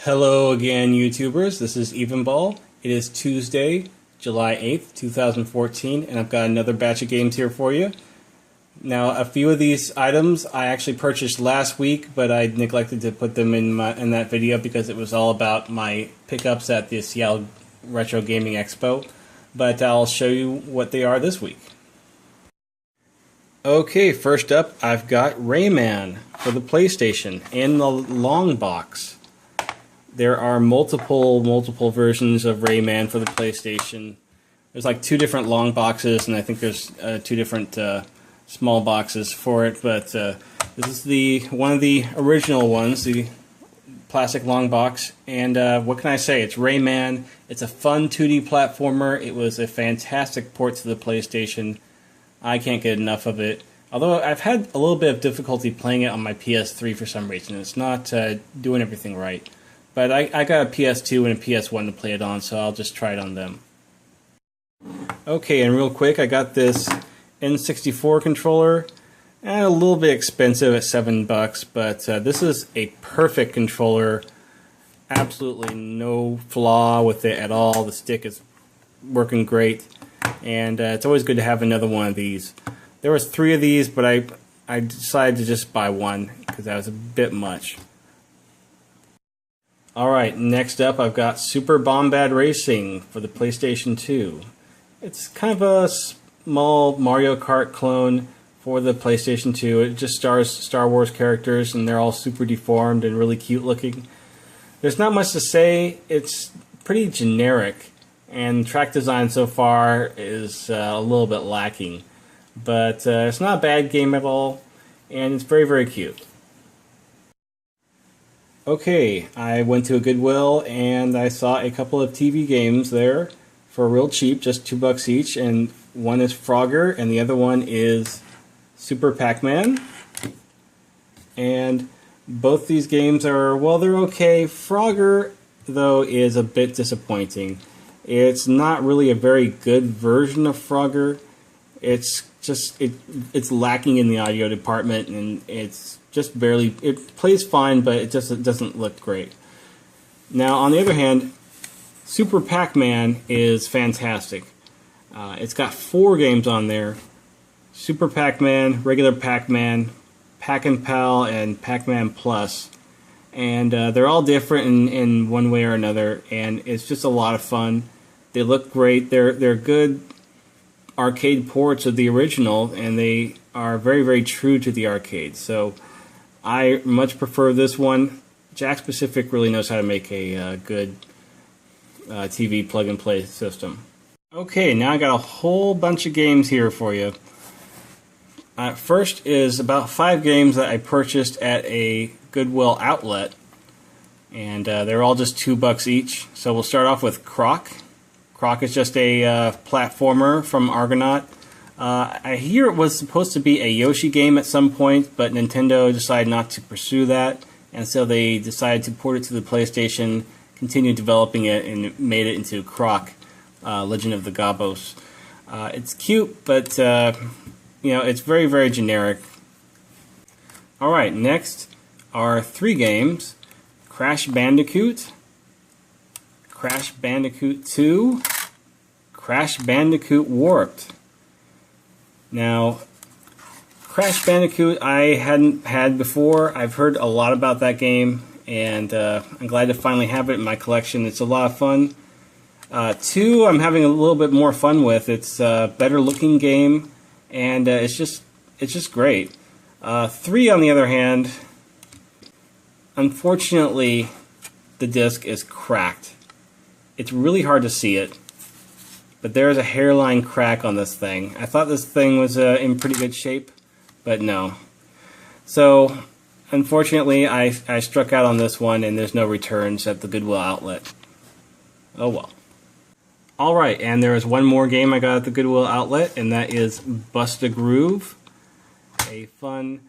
Hello again, YouTubers. This is Evenball. It is Tuesday, July 8th, 2014, and I've got another batch of games here for you. Now, a few of these items I actually purchased last week, but I neglected to put them in that video because it was all about my pickups at the Seattle Retro Gaming Expo. But I'll show you what they are this week. Okay, first up, I've got Rayman for the PlayStation in the long box. There are multiple versions of Rayman for the PlayStation. There's like two different long boxes, and I think there's two different small boxes for it. But this is one of the original ones, the plastic long box. And what can I say? It's Rayman. It's a fun 2D platformer. It was a fantastic port to the PlayStation. I can't get enough of it. Although I've had a little bit of difficulty playing it on my PS3 for some reason. It's not doing everything right. But I got a PS2 and a PS1 to play it on, so I'll just try it on them. Okay, and real quick, I got this N64 controller. A little bit expensive at $7, but this is a perfect controller. Absolutely no flaw with it at all. The stick is working great, and it's always good to have another one of these. There was 3 of these, but I decided to just buy one because that was a bit much. Alright, next up I've got Super Bombad Racing for the PlayStation 2. It's kind of a small Mario Kart clone for the PlayStation 2. It just stars Star Wars characters, and they're all super deformed and really cute looking. There's not much to say. It's pretty generic, and track design so far is a little bit lacking. But it's not a bad game at all, and it's very, very cute. Okay, I went to a Goodwill and I saw a couple of TV games there for real cheap, just $2 each, and one is Frogger and the other one is Super Pac-Man. And both these games are, well, they're okay. Frogger, though, is a bit disappointing. It's not really a very good version of Frogger. It's just, it's lacking in the audio department, and it's just barely, it plays fine, but it doesn't look great. Now, on the other hand, Super Pac-Man is fantastic. It's got 4 games on there: Super Pac-Man, regular Pac-Man, Pac-and-Pal, and Pac-Man Plus. And they're all different in one way or another, and it's just a lot of fun. They look great. They're good arcade ports of the original, and they are very, very true to the arcade. So I much prefer this one. Jack Pacific really knows how to make a good TV plug-and-play system. Okay, now I got a whole bunch of games here for you. First is about 5 games that I purchased at a Goodwill outlet, and they're all just $2 each. So we'll start off with Croc. Croc is just a platformer from Argonaut. I hear it was supposed to be a Yoshi game at some point, but Nintendo decided not to pursue that, and so they decided to port it to the PlayStation, continue developing it, and made it into Croc, Legend of the Gobos. It's cute, but it's very, very generic. Alright, next are 3 games: Crash Bandicoot, Crash Bandicoot 2, Crash Bandicoot Warped. Now, Crash Bandicoot I hadn't had before. I've heard a lot about that game, and I'm glad to finally have it in my collection. It's a lot of fun. 2 I'm having a little bit more fun with. It's a better looking game, and it's just great. 3, on the other hand, unfortunately, the disc is cracked. It's really hard to see it, but there is a hairline crack on this thing. I thought this thing was in pretty good shape, but no. So, unfortunately, I struck out on this one, and there's no returns at the Goodwill outlet. Oh well. Alright, and there is one more game I got at the Goodwill outlet, and that is Busta Groove, a fun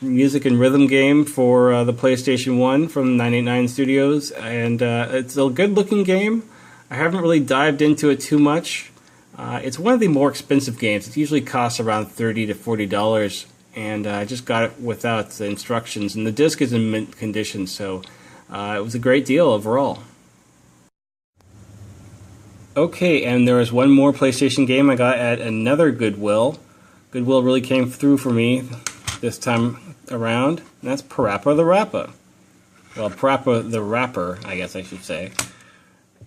music and rhythm game for the PlayStation 1 from 989 Studios, and it's a good looking game. I haven't really dived into it too much. It's one of the more expensive games. It usually costs around $30 to $40, and I just got it without the instructions, and the disc is in mint condition, so It was a great deal overall. Okay, and there was one more PlayStation game I got at another Goodwill. Goodwill really came through for me this time around, and that's Parappa The Rappa. Well, Parappa The Rapper, I guess I should say.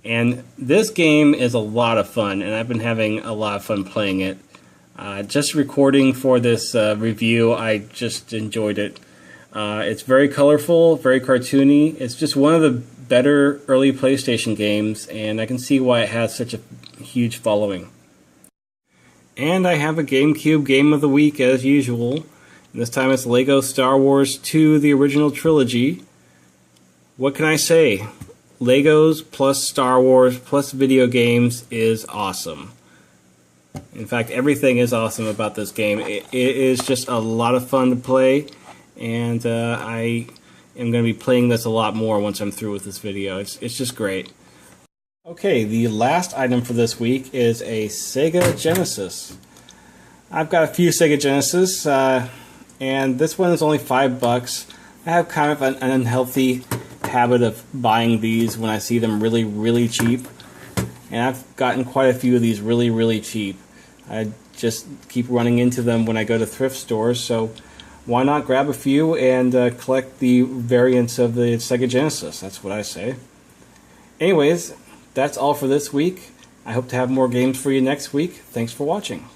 And this game is a lot of fun, and I've been having a lot of fun playing it. Just recording for this review, I just enjoyed it. It's very colorful, very cartoony. It's just one of the better early PlayStation games, and I can see why it has such a huge following. And I have a GameCube Game of the Week as usual. And this time it's Lego Star Wars 2, the original trilogy. What can I say? Legos plus Star Wars plus video games is awesome. In fact, everything is awesome about this game. It is just a lot of fun to play, and I am going to be playing this a lot more once I'm through with this video. It's just great. Okay, the last item for this week is a Sega Genesis. I've got a few Sega Genesis, and this one is only $5. I have kind of an unhealthy habit of buying these when I see them really, really cheap. And I've gotten quite a few of these really, really cheap. I just keep running into them when I go to thrift stores, so why not grab a few and collect the variants of the Sega Genesis? That's what I say. Anyways, that's all for this week. I hope to have more games for you next week. Thanks for watching.